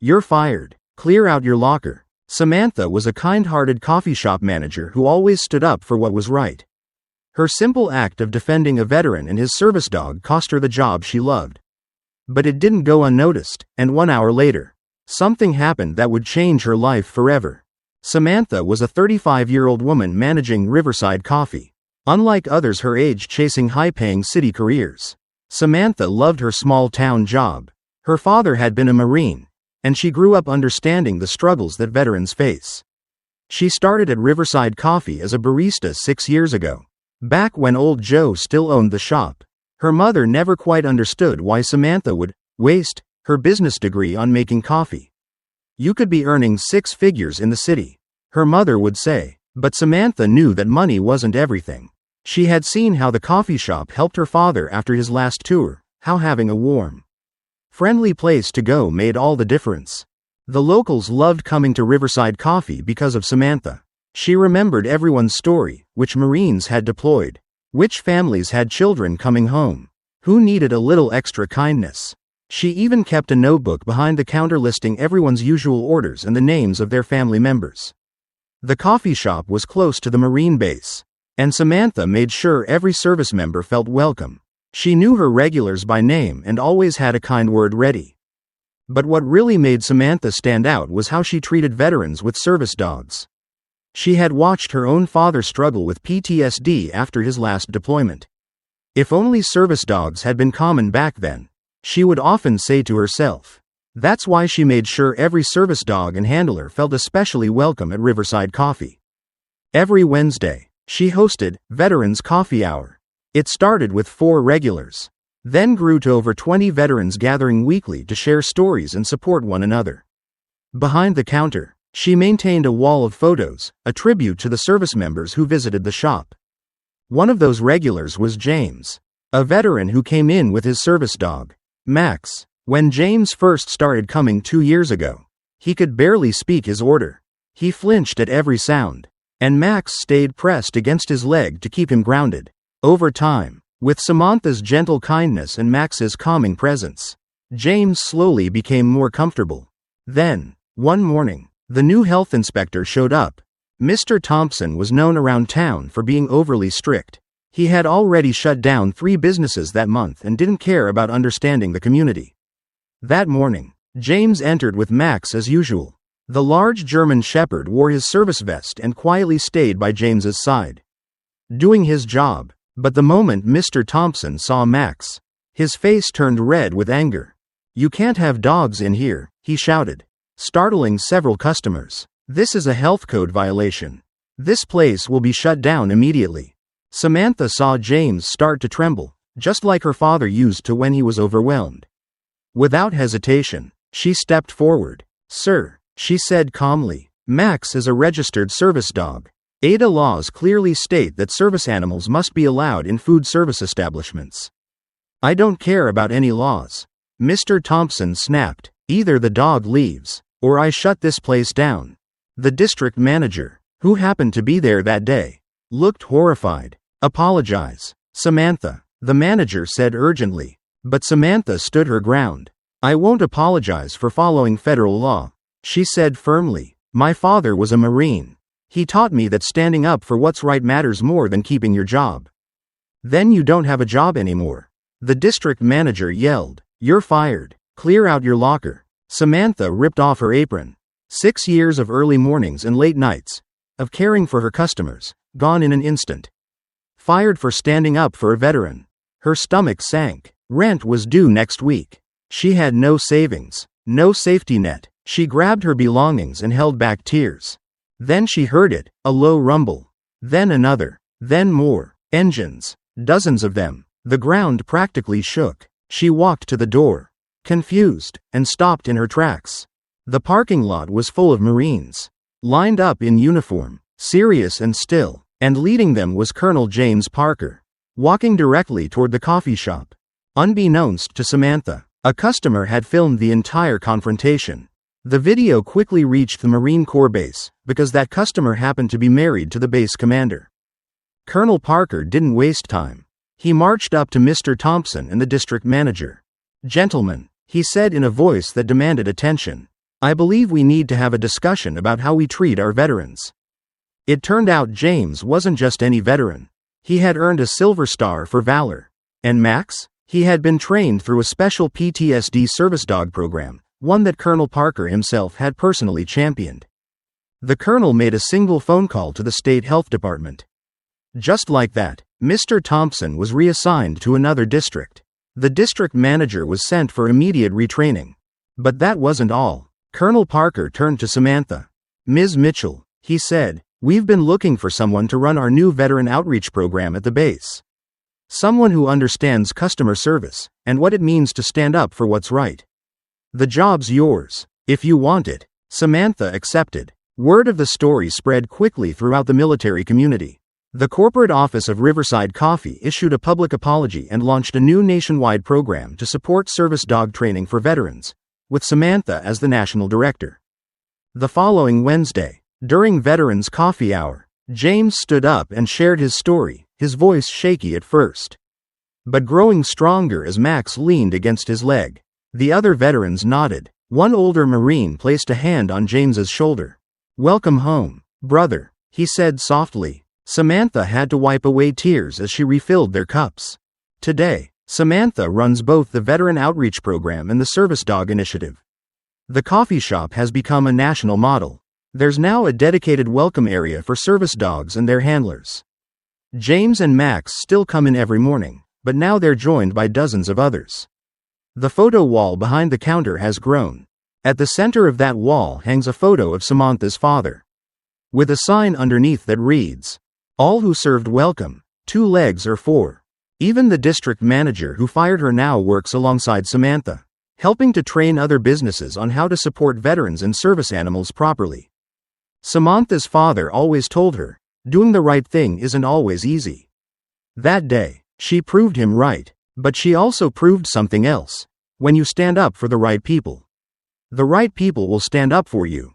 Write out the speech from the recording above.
You're fired. Clear out your locker. Samantha was a kind-hearted coffee shop manager who always stood up for what was right. Her simple act of defending a veteran and his service dog cost her the job she loved. But it didn't go unnoticed, and 1 hour later, something happened that would change her life forever. Samantha was a 35-year-old woman managing Riverside Coffee. Unlike others her age chasing high-paying city careers, Samantha loved her small-town job. Her father had been a Marine, and she grew up understanding the struggles that veterans face. She started at Riverside Coffee as a barista 6 years ago, back when old Joe still owned the shop. Her mother never quite understood why Samantha would waste her business degree on making coffee. You could be earning 6 figures in the city, her mother would say, but Samantha knew that money wasn't everything. She had seen how the coffee shop helped her father after his last tour, how having a warm, friendly place to go made all the difference. The locals loved coming to Riverside Coffee because of Samantha. She remembered everyone's story, which Marines had deployed, which families had children coming home, who needed a little extra kindness. She even kept a notebook behind the counter listing everyone's usual orders and the names of their family members. The coffee shop was close to the Marine base, and Samantha made sure every service member felt welcome. She knew her regulars by name and always had a kind word ready. But what really made Samantha stand out was how she treated veterans with service dogs. She had watched her own father struggle with PTSD after his last deployment. If only service dogs had been common back then, she would often say to herself. That's why she made sure every service dog and handler felt especially welcome at Riverside Coffee. Every Wednesday, she hosted Veterans Coffee Hour. It started with 4 regulars, then grew to over 20 veterans gathering weekly to share stories and support one another. Behind the counter, she maintained a wall of photos, a tribute to the service members who visited the shop. One of those regulars was James, a veteran who came in with his service dog, Max. When James first started coming 2 years ago, he could barely speak his order. He flinched at every sound, and Max stayed pressed against his leg to keep him grounded. Over time, with Samantha's gentle kindness and Max's calming presence, James slowly became more comfortable. Then, one morning, the new health inspector showed up. Mr. Thompson was known around town for being overly strict. He had already shut down 3 businesses that month and didn't care about understanding the community. That morning, James entered with Max as usual. The large German Shepherd wore his service vest and quietly stayed by James's side, doing his job. But the moment Mr. Thompson saw Max, his face turned red with anger. "You can't have dogs in here," he shouted, startling several customers. "This is a health code violation. This place will be shut down immediately." Samantha saw James start to tremble, just like her father used to when he was overwhelmed. Without hesitation, she stepped forward. "Sir," she said calmly, "Max is a registered service dog. ADA laws clearly state that service animals must be allowed in food service establishments." "I don't care about any laws," Mr. Thompson snapped. "Either the dog leaves, or I shut this place down." The district manager, who happened to be there that day, looked horrified. "Apologize, Samantha," the manager said urgently. But Samantha stood her ground. "I won't apologize for following federal law," she said firmly. "My father was a Marine. He taught me that standing up for what's right matters more than keeping your job." "Then you don't have a job anymore," the district manager yelled. "You're fired. Clear out your locker." Samantha ripped off her apron. 6 years of early mornings and late nights, of caring for her customers, gone in an instant. Fired for standing up for a veteran. Her stomach sank. Rent was due next week. She had no savings, no safety net. She grabbed her belongings and held back tears. Then she heard it, a low rumble. Then another. Then more. Engines. Dozens of them. The ground practically shook. She walked to the door, confused, and stopped in her tracks. The parking lot was full of Marines, lined up in uniform, serious and still, and leading them was Colonel James Parker, walking directly toward the coffee shop. Unbeknownst to Samantha, a customer had filmed the entire confrontation. The video quickly reached the Marine Corps base, because that customer happened to be married to the base commander. Colonel Parker didn't waste time. He marched up to Mr. Thompson and the district manager. "Gentlemen," he said in a voice that demanded attention, I believe we need to have a discussion about how we treat our veterans." It turned out James wasn't just any veteran. He had earned a Silver Star for valor. And Max? He had been trained through a special PTSD service dog program, one that Colonel Parker himself had personally championed. The colonel made a single phone call to the state health department. Just like that, Mr. Thompson was reassigned to another district. The district manager was sent for immediate retraining. But that wasn't all. Colonel Parker turned to Samantha. "Ms. Mitchell," he said, "we've been looking for someone to run our new veteran outreach program at the base. Someone who understands customer service and what it means to stand up for what's right. The job's yours, if you want it." Samantha accepted. Word of the story spread quickly throughout the military community. The corporate office of Riverside Coffee issued a public apology and launched a new nationwide program to support service dog training for veterans, with Samantha as the national director. The following Wednesday, during Veterans Coffee Hour, James stood up and shared his story, his voice shaky at first, but growing stronger as Max leaned against his leg. The other veterans nodded. One older Marine placed a hand on James's shoulder. "Welcome home, brother," he said softly. Samantha had to wipe away tears as she refilled their cups. Today, Samantha runs both the Veteran Outreach Program and the Service Dog Initiative. The coffee shop has become a national model. There's now a dedicated welcome area for service dogs and their handlers. James and Max still come in every morning, but now they're joined by dozens of others. The photo wall behind the counter has grown. At the center of that wall hangs a photo of Samantha's father, with a sign underneath that reads, "All who served welcome, 2 legs or 4. Even the district manager who fired her now works alongside Samantha, helping to train other businesses on how to support veterans and service animals properly. Samantha's father always told her, doing the right thing isn't always easy. That day, she proved him right, but she also proved something else. When you stand up for the right people, the right people will stand up for you."